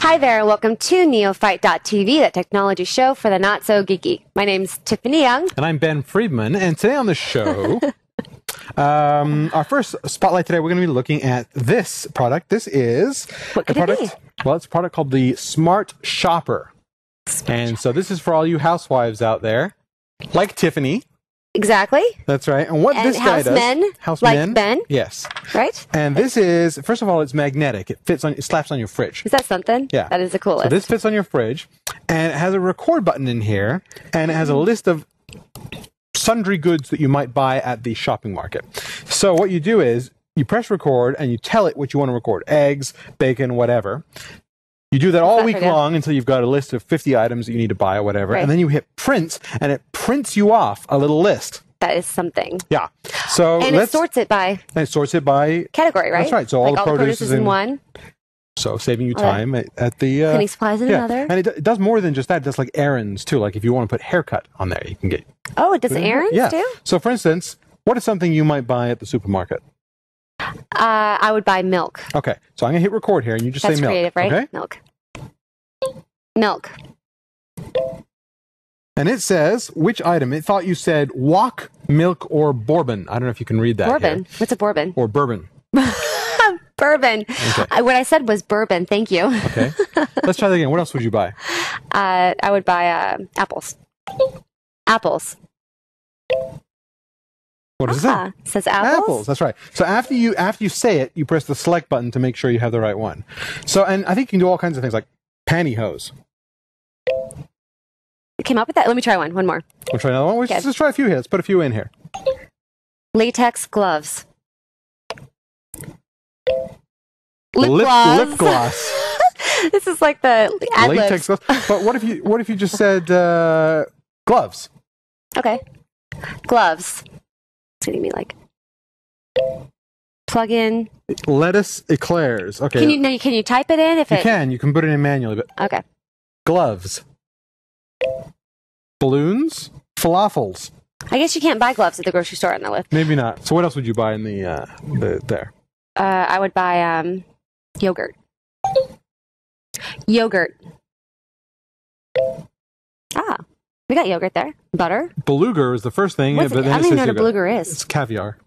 Hi there, and welcome to Neophyte.tv, that technology show for the not-so-geeky. My name's Tiffany Young. And I'm Ben Friedman, and today on the show, our first spotlight today, we're going to be looking at this product. This is What could it be? Well, it's a product called the SmartShopper. And so this is for all you housewives out there, like Tiffany. Exactly. That's right. And what this guy does... House men, like Ben. Yes. Right? And this is, first of all, it's magnetic. It slaps on your fridge. Is that something? Yeah. That is the coolest. So this fits on your fridge, and it has a record button in here, and it has a list of sundry goods that you might buy at the shopping market. So what you do is, you press record, and you tell it what you want to record. Eggs, bacon, whatever. You do that all week long until you've got a list of 50 items that you need to buy or whatever. Right. And then you hit print, and it prints you off a little list. That is something. Yeah. So and it sorts it by... And it sorts it by... category, right? That's right. So all the produce is in one. So saving you time at the... cleaning supplies in another. And it does more than just that. It does like errands, too. Like if you want to put haircut on there, you can get... Oh, it does errands, too? So for instance, what is something you might buy at the supermarket? I would buy milk. Okay. So I'm going to hit record here, and you just say milk. That's creative, right? Okay? Milk. Milk. And it says, which item? It thought you said wok, milk, or bourbon. I don't know if you can read that. Bourbon. Here. What's a bourbon? Or bourbon. Bourbon. Okay. What I said was bourbon. Thank you. Okay. Let's try that again. What else would you buy? I would buy apples. Apples. What does it say? It says apples. Apples. That's right. So after you say it, you press the select button to make sure you have the right one. So, and I think you can do all kinds of things like pantyhose. You came up with that? Let me try one. One more. We'll try another one. Let's try a few here. Let's put a few in here. Latex gloves. Lip gloss. This is like the latex gloves. But what if you just said gloves? Okay. Gloves. What do you mean, like plug in lettuce eclairs? Okay. Can you type it in? If you can put it in manually. But okay. Gloves. Balloons. Falafels. I guess you can't buy gloves at the grocery store on the list. Maybe not. So what else would you buy in the there? I would buy yogurt. Yogurt. We got yogurt there. Butter. Beluga is the first thing. I don't even know what a beluga is. It's caviar.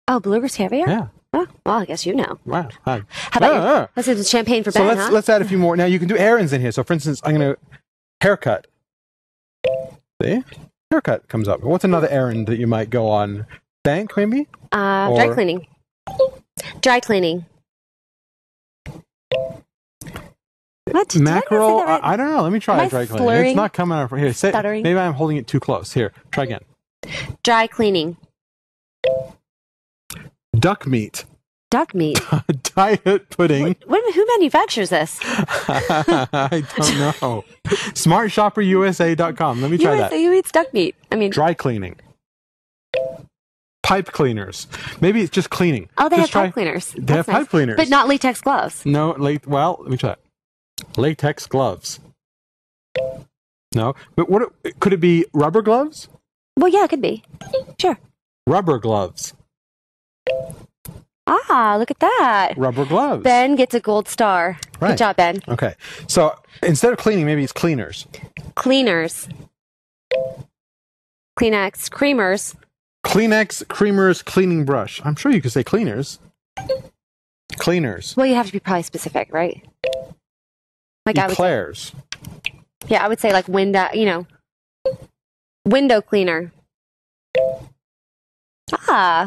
Oh, beluga's caviar? Yeah. Oh, well, I guess you know. Wow. How about let's do champagne for Ben, let's add a few more. Now, you can do errands in here. So, for instance, I'm going to... Haircut. See? Haircut comes up. What's another errand that you might go on? Bank, maybe? Dry cleaning. Dry cleaning. What? Mackerel? I don't know. Let me try dry cleaning. Slurring? It's not coming out. Here, maybe I'm holding it too close. Here, try again. Dry cleaning. Duck meat. Duck meat. Diet pudding. Who manufactures this? I don't know. SmartShopperUSA.com. Let me try that. Who eats duck meat? I mean, dry cleaning. Pipe cleaners. Maybe it's just cleaning. Oh, they have pipe cleaners. They have pipe cleaners. But not latex gloves. No, well, let me try that. Latex gloves. No. But could it be rubber gloves? Well, yeah, it could be. Sure. Rubber gloves. Look at that. Rubber gloves. Ben gets a gold star. Right. Good job, Ben. Okay. So instead of cleaning, maybe it's cleaners. Cleaners. Kleenex. Creamers. Kleenex, creamers, cleaning brush. I'm sure you could say cleaners. Cleaners. Well, you have to be probably specific, right? Like Eclairs. I would say like window cleaner. Window cleaner. Star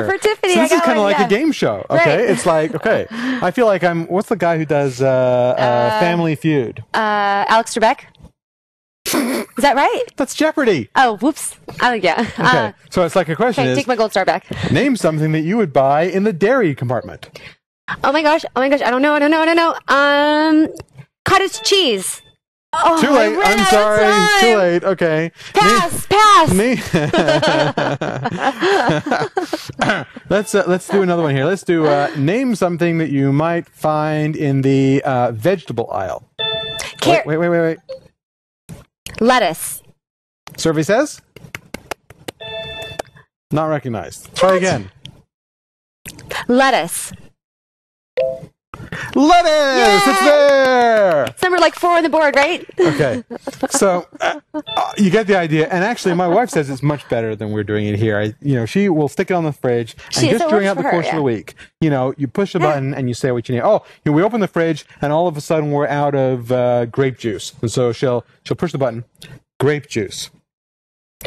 for Tiffany. So this is kind of like a game show. Okay, right. It's like I feel like what's the guy who does Family Feud? Alex Trebek. Is that right? That's Jeopardy. Oh, whoops. Oh, yeah. Okay, so it's like a question is... take my gold star back. Name something that you would buy in the dairy compartment. Oh my gosh. I don't know. Cottage cheese. Oh, too late. I'm sorry. Too late. Okay. Pass. Let's do another one here. Let's do name something that you might find in the vegetable aisle. Wait. Lettuce. Survey says? Not recognized. Try again. Lettuce. Lettuce! It's there! It's number like 4 on the board, right? Okay. So you get the idea. And actually, my wife says it's much better than we're doing it here. She will stick it on the fridge and just during out the course of the week, you push the button and you say what you need. Oh, we open the fridge and all of a sudden we're out of grape juice. And so she'll push the button, grape juice.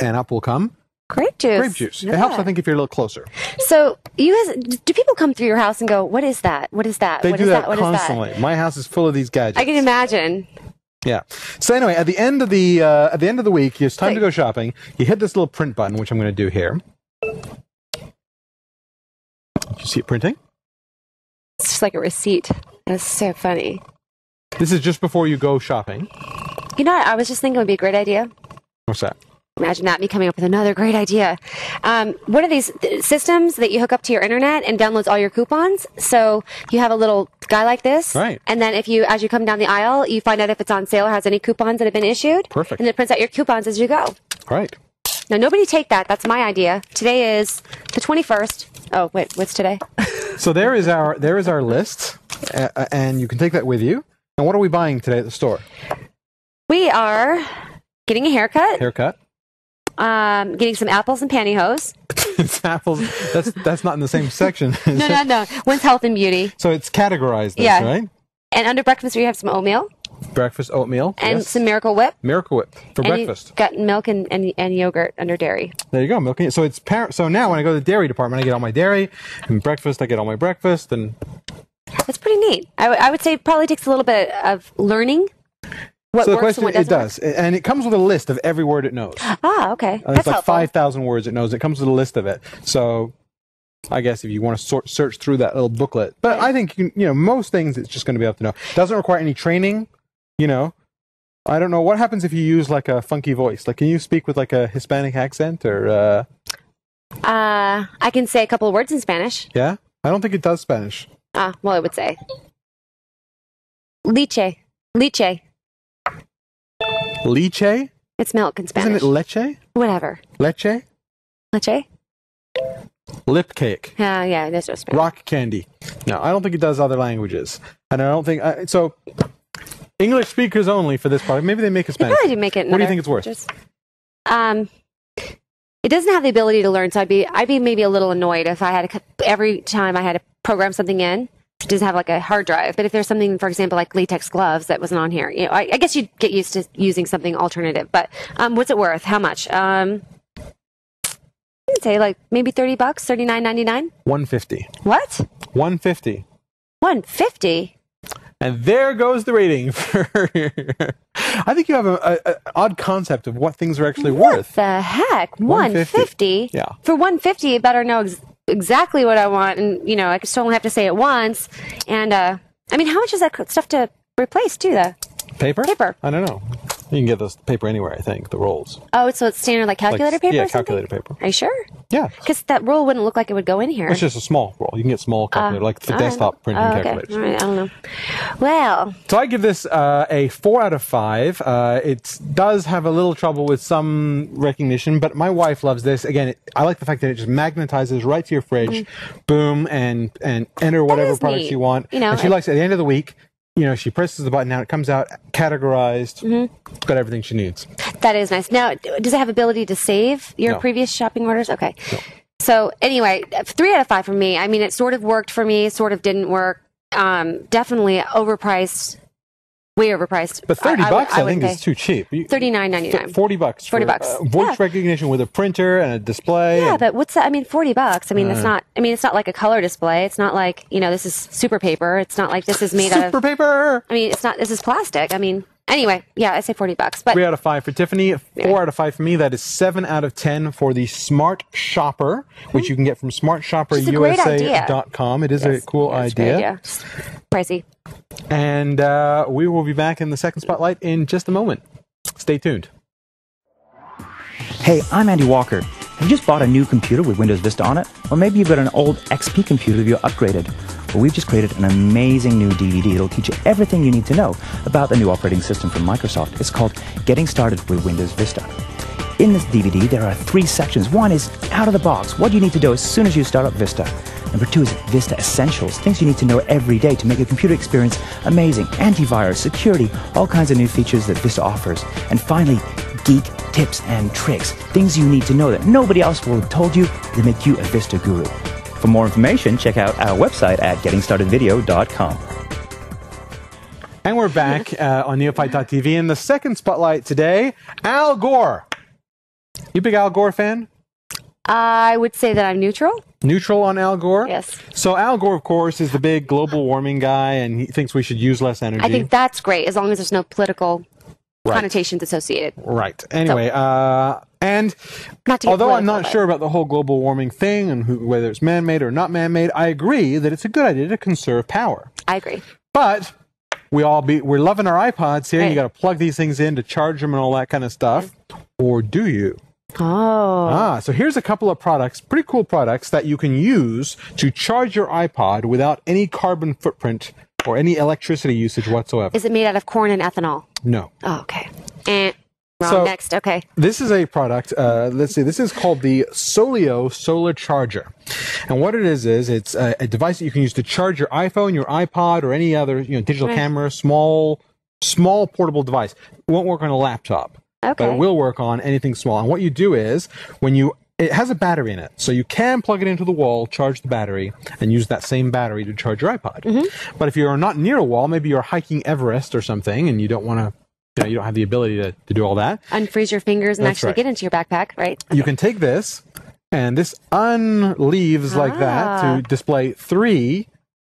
And up will come grape juice. Grape juice. Yeah. It helps, I think, if you're a little closer. So, do people come through your house and go, "What is that? What is that? They what do is that What constantly. Is that? My house is full of these gadgets. I can imagine. Yeah. So anyway, at the end of the week, it's time to go shopping. You hit this little print button, which I'm going to do here. You see it printing? It's just like a receipt. That's so funny. This is just before you go shopping. You know what? I was just thinking it would be a great idea. What's that? Imagine that, me coming up with another great idea. One of these systems that you hook up to your internet and downloads all your coupons. So you have a little guy like this. Right. And then as you come down the aisle, you find out if it's on sale or has any coupons that have been issued. Perfect. And it prints out your coupons as you go. Right. Now, nobody take that. That's my idea. Today is the 21st. Oh, wait, what's today? So there is our list, and you can take that with you. And what are we buying today at the store? We are getting a haircut. Getting some apples and pantyhose. It's apples. That's not in the same section. No. One's health and beauty. So it's categorized, right? And under breakfast, we have some oatmeal. Breakfast oatmeal. And some Miracle Whip. Miracle Whip for breakfast. Got milk and yogurt under dairy. There you go, milk. So now when I go to the dairy department, I get all my dairy, and breakfast, I get all my breakfast, and that's pretty neat. I would say it probably takes a little bit of learning. What so the works question, and what doesn't it does, work. And it comes with a list of every word it knows. Ah, okay. It's like 5,000 words it knows. It comes with a list of it. So I guess if you want to search through that little booklet, but I think most things it's just going to be able to know. Doesn't require any training. I don't know what happens if you use like a funky voice. Like, can you speak with like a Hispanic accent or? I can say a couple of words in Spanish. Yeah, I don't think it does Spanish. Well, it would say leche. Leche? It's milk in Spanish. Isn't it leche? Whatever. Leche? Lip cake. Yeah, that's just Spanish. Rock candy. No, I don't think it does other languages. And I don't think... so, English speakers only for this product. Maybe they make a Spanish. They probably do make it. What do you think it's worth? It doesn't have the ability to learn, so I'd be maybe a little annoyed if I had every time I had to program something in. It doesn't have like a hard drive, but if there's something, for example, like latex gloves that wasn't on here, I guess you'd get used to using something alternative. But what's it worth? How much? I'd say like maybe $30, $39.99. $150. What? $150. $150. And there goes the rating. I think you have an odd concept of what things are actually worth. What the heck? $150? Yeah. For $150, you better know exactly what I want, and I just only have to say it once. And how much is that stuff to replace too? The paper? I don't know. You can get this paper anywhere, I think, the rolls. Oh, so it's standard like calculator paper? Yeah, or something? calculator paper. Are you sure? Yeah. Because that roll wouldn't look like it would go in here. It's just a small roll. You can get small calculator, like for desktop printing calculators. All right, I don't know. Well. So I give this a 4 out of 5. It does have a little trouble with some recognition, but my wife loves this. Again, I like the fact that it just magnetizes right to your fridge, boom, and enter whatever products you want. And she likes it at the end of the week. She presses the button now, it comes out categorized, got everything she needs. That is nice. Now, does it have ability to save your previous shopping orders? Okay. No. So anyway, 3 out of 5 for me. I mean, it sort of worked for me, sort of didn't work. Definitely overpriced. Way overpriced. But $30 I think is too cheap. $39.99. $40. $40. Voice recognition with a printer and a display. Yeah, but what's that? I mean, $40. I mean, it's not. I mean, it's not like a color display. It's not like this is super paper. It's not like this is made out of super paper. I mean, it's not. This is plastic. I mean, anyway, yeah, I say $40. But 3 out of 5 for Tiffany. 4 out of 5 for me. That is 7 out of 10 for the SmartShopper, which you can get from SmartShopperUSA.com. It is a cool idea. Pricey. And we will be back in the second spotlight in just a moment. Stay tuned. Hey, I'm Andy Walker. Have you just bought a new computer with Windows Vista on it? Or maybe you've got an old XP computer that you're upgraded. Well, we've just created an amazing new DVD. It'll teach you everything you need to know about the new operating system from Microsoft. It's called Getting Started with Windows Vista. In this DVD, there are 3 sections. One is out of the box. What you need to do as soon as you start up Vista. Number 2 is Vista Essentials, things you need to know every day to make your computer experience amazing. Antivirus, security, all kinds of new features that Vista offers. And finally, Geek Tips and Tricks, things you need to know that nobody else will have told you to make you a Vista guru. For more information, check out our website at gettingstartedvideo.com. And we're back on Neophyte.tv in the second spotlight today, Al Gore. You big Al Gore fan? I would say that I'm neutral. Neutral on Al Gore? Yes. So Al Gore, of course, is the big global warming guy, and he thinks we should use less energy. I think that's great, as long as there's no political connotations associated. Right. Anyway, and not to get although I'm political, not sure about the whole global warming thing and whether it's man-made or not man-made, I agree that it's a good idea to conserve power. I agree. But we're loving our iPods here. Right. You got to plug these things in to charge them and all that kind of stuff. Or do you? Oh. So here's a couple of products, pretty cool products that you can use to charge your iPod without any carbon footprint or any electricity usage whatsoever. Is it made out of corn and ethanol? No. Oh, okay. Wrong. So, next. Okay. This is a product, let's see, this is called the Solio Solar Charger. And what it is it's a device that you can use to charge your iPhone, your iPod, or any other digital camera, small portable device. It won't work on a laptop. Okay. But it will work on anything small. And what you do is, it has a battery in it, so you can plug it into the wall, charge the battery, and use that same battery to charge your iPod. Mm-hmm. But if you're not near a wall, maybe you're hiking Everest or something, and you don't want to, you don't have the ability to do all that. Unfreeze your fingers and That's actually right. get into your backpack, right? Okay. You can take this, and this unleaves like that to display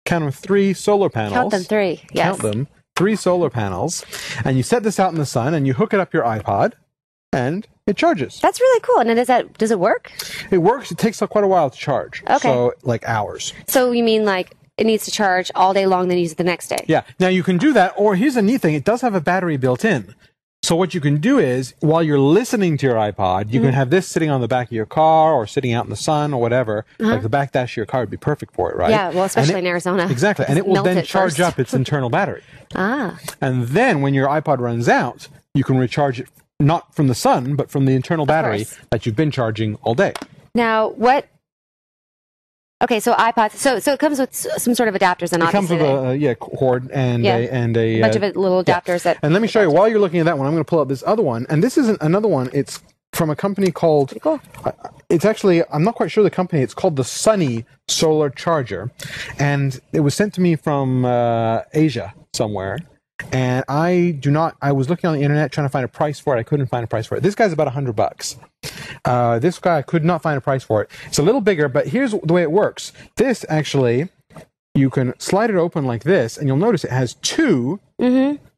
count them, 3 solar panels. Count them 3, yes. Count them. 3 solar panels, and you set this out in the sun, and you hook it up your iPod, and it charges. That's really cool. And does it work? It works. It takes quite a while to charge. Okay. So, like hours. So you mean like it needs to charge all day long, then use it the next day? Yeah. Now you can do that, or here's a neat thing. It does have a battery built in. So what you can do is, while you're listening to your iPod, you can have this sitting on the back of your car or sitting out in the sun or whatever. Like the back dash of your car would be perfect for it, right? Yeah, well, especially in Arizona. Exactly. And it will then charge up its internal battery. And then when your iPod runs out, you can recharge it not from the sun, but from the internal battery that you've been charging all day. Now, what... Okay, so iPods. So it comes with some sort of adapters, and it comes with a cord and a bunch of little adapters. That. And let me show you while you're looking at that one. I'm going to pull up this other one, and this is another one. It's from a company called. Pretty cool. It's actually, I'm not quite sure the company. It's called the Sunny Solar Charger, and it was sent to me from Asia somewhere. And I was looking on the internet trying to find a price for it. I couldn't find a price for it. This guy's about $100. This guy could not find a price for it. It's a little bigger, but here's the way it works. This actually, you can slide it open like this, and you'll notice it has 2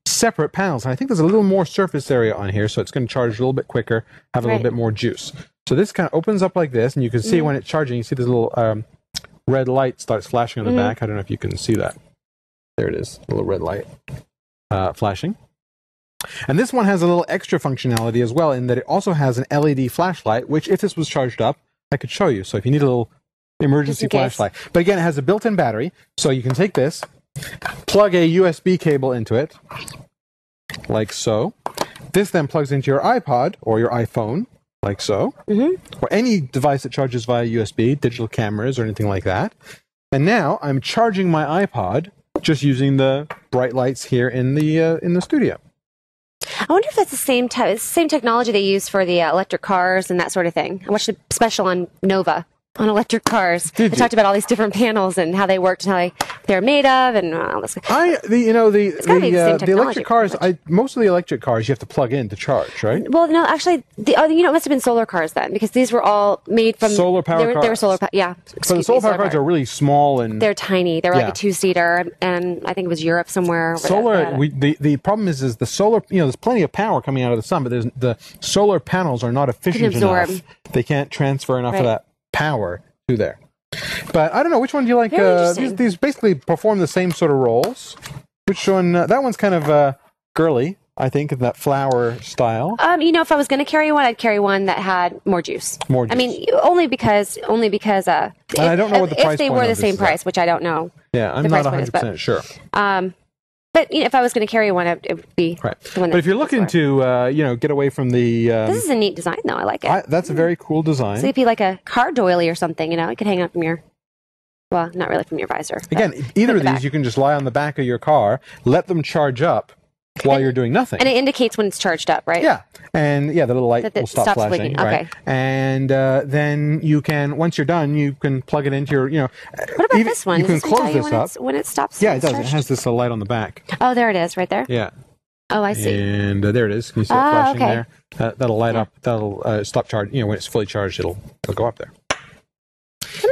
separate panels. And I think there's a little more surface area on here, so it's going to charge a little bit quicker, have a little bit more juice. So this kind of opens up like this, and you can see when it's charging, you see this little red light starts flashing on the back. I don't know if you can see that. There it is, a little red light. Flashing. And this one has a little extra functionality as well, in that it also has an LED flashlight, which if this was charged up, I could show you. So if you need a little emergency flashlight. But again, it has a built-in battery, so you can take this, plug a USB cable into it, like so. This then plugs into your iPod or your iPhone, like so, or any device that charges via USB, digital cameras or anything like that. And now I'm charging my iPod just using the bright lights here in the studio. I wonder if that's the same technology they use for the electric cars and that sort of thing. I watched a special on Nova on electric cars. They talked about all these different panels and how they worked and how they're made of and all this. The electric cars. Most of the electric cars you have to plug in to charge, right? Well, no, actually, it must have been solar cars then, because these were all made from solar power cars. They were solar. Yeah. So the solar power cars are really small and they're tiny. They were like a 2-seater, and I think it was Europe somewhere. Solar. The problem is the solar. There's plenty of power coming out of the sun, but the solar panels are not efficient enough. They can't transfer enough of that power to there. But I don't know, which one do you like? These basically perform the same sort of roles. Which one? That one's kind of girly, I think, in that flower style. If I was going to carry one, I'd carry one that had more juice. More juice. I mean, only because. And I don't know what the price. If they were the same price, which I don't know. Yeah, I'm not 100% sure. But if I was going to carry one, it would be the one. But if you're looking to, get away from the, this is a neat design, though. I like it. That's a very cool design. So it'd be like a car doily or something. It could hang up from your Well, not really from your visor. Again, either of these, you can just lie on the back of your car, let them charge up while you're doing nothing. And it indicates when it's charged up, right? Yeah. And the little light will stop flashing. Blinking. Right? Okay. And then you can, once you're done, you can plug it into your, What about this one? You can Does this one close tell this you up. when it stops? Yeah, it does. It has this light on the back. Oh, there it is, right there. Yeah. Oh, I see. And there it is. Can you see it flashing okay. there? That'll light up. That'll stop charge. When it's fully charged, it'll go up there.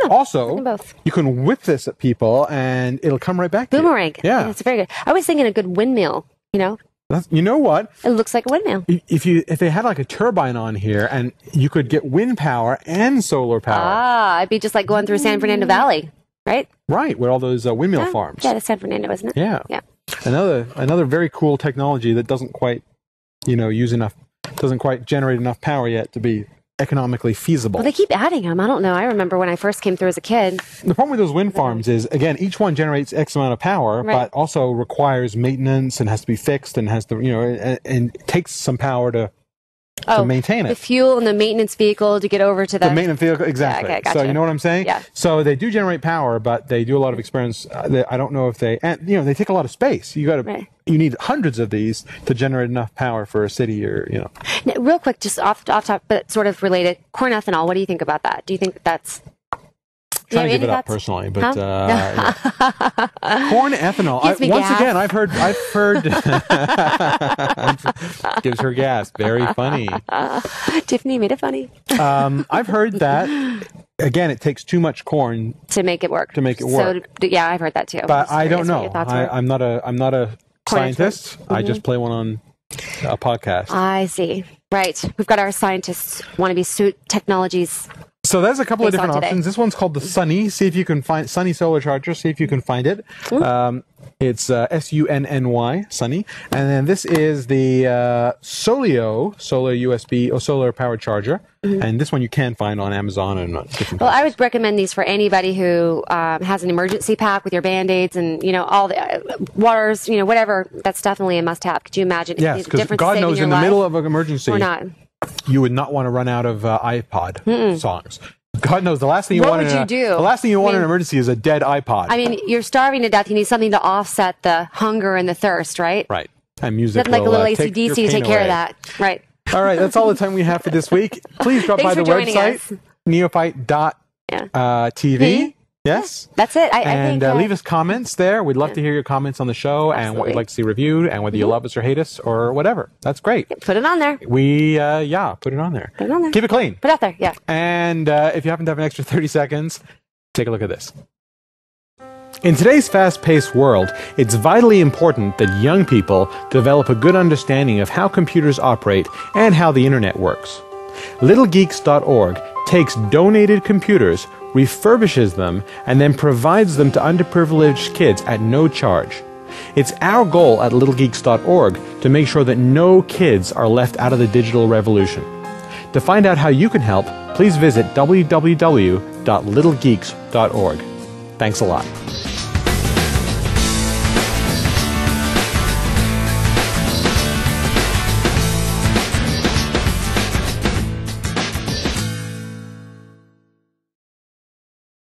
Also, both. you can whip this at people, and it'll come right back to you. Boomerang. Yeah. It's very good. I was thinking a good windmill, You know what? It looks like a windmill. If they had like a turbine on here, and you could get wind power and solar power. It'd be just like going through San Fernando Valley, right? Right, with all those windmill farms. Yeah, that's San Fernando, isn't it? Yeah. Yeah. Another very cool technology that doesn't quite, doesn't quite generate enough power yet to be economically feasible. Well, they keep adding them. I don't know. I remember when I first came through as a kid. The problem with those wind farms is, again, each one generates X amount of power, Right. but also requires maintenance and has to be fixed and has to, and it takes some power to maintain The it. fuel and the maintenance vehicle to get over to The maintenance vehicle, exactly. Yeah, okay, gotcha. So you know what I'm saying? Yeah. So they do generate power, but they do a lot of experiments. I don't know if they take a lot of space. Right. You need hundreds of these to generate enough power for a city, or Now, real quick, just off top, but sort of related. Corn ethanol. What do you think about that? Do you think that's? Trying to any give it up thoughts? personally, but Huh? corn ethanol. Gives me Once gas. again, I've heard gives her gas. Very funny. Tiffany made it funny I've heard that again. It takes too much corn to make it work. So, yeah, I've heard that too. but Just I don't curious what know. your thoughts were. I'm not a Corn scientist. expert. I just play one on a podcast. I see. Right. We've got our scientists wannabe suit technologies. So there's a couple of Based on different today. options. This one's called the Sunny. See if you can find Sunny Solar Charger. See if you can find it. It's Sunny, Sunny. And then this is the Solio Solar USB or Solar Powered Charger. And this one you can find on Amazon and different Well, places. I would recommend these for anybody who has an emergency pack with your Band-Aids and, all the waters, whatever. That's definitely a must-have. Could you imagine Yes, the because difference God saving knows your in the life middle of an emergency, or not? you would not want to run out of iPod songs. God knows the last thing you What want. would you do? The last thing you want in I an mean- emergency is a dead iPod. I mean, you're starving to death. You need something to offset the hunger and the thirst, right? right. And music. Nothing like a will, little take your AC/DC to pain take care away. of that. Right. All right, that's all the time we have for this week. Please drop by Thanks the for joining website, us. neophyte.tv. Yes. That's it. I And think, leave us comments there. We'd love to hear your comments on the show and what you'd Absolutely. like to see reviewed and whether you love us or hate us or whatever. That's great. put it on there. We, put it on there. Put it on there. Keep it clean. Put it out there. Yeah. And if you happen to have an extra 30 seconds, take a look at this. In today's fast-paced world, it's vitally important that young people develop a good understanding of how computers operate and how the internet works. LittleGeeks.org takes donated computers, refurbishes them, and then provides them to underprivileged kids at no charge. It's our goal at littlegeeks.org to make sure that no kids are left out of the digital revolution. To find out how you can help, please visit www.littlegeeks.org. Thanks a lot.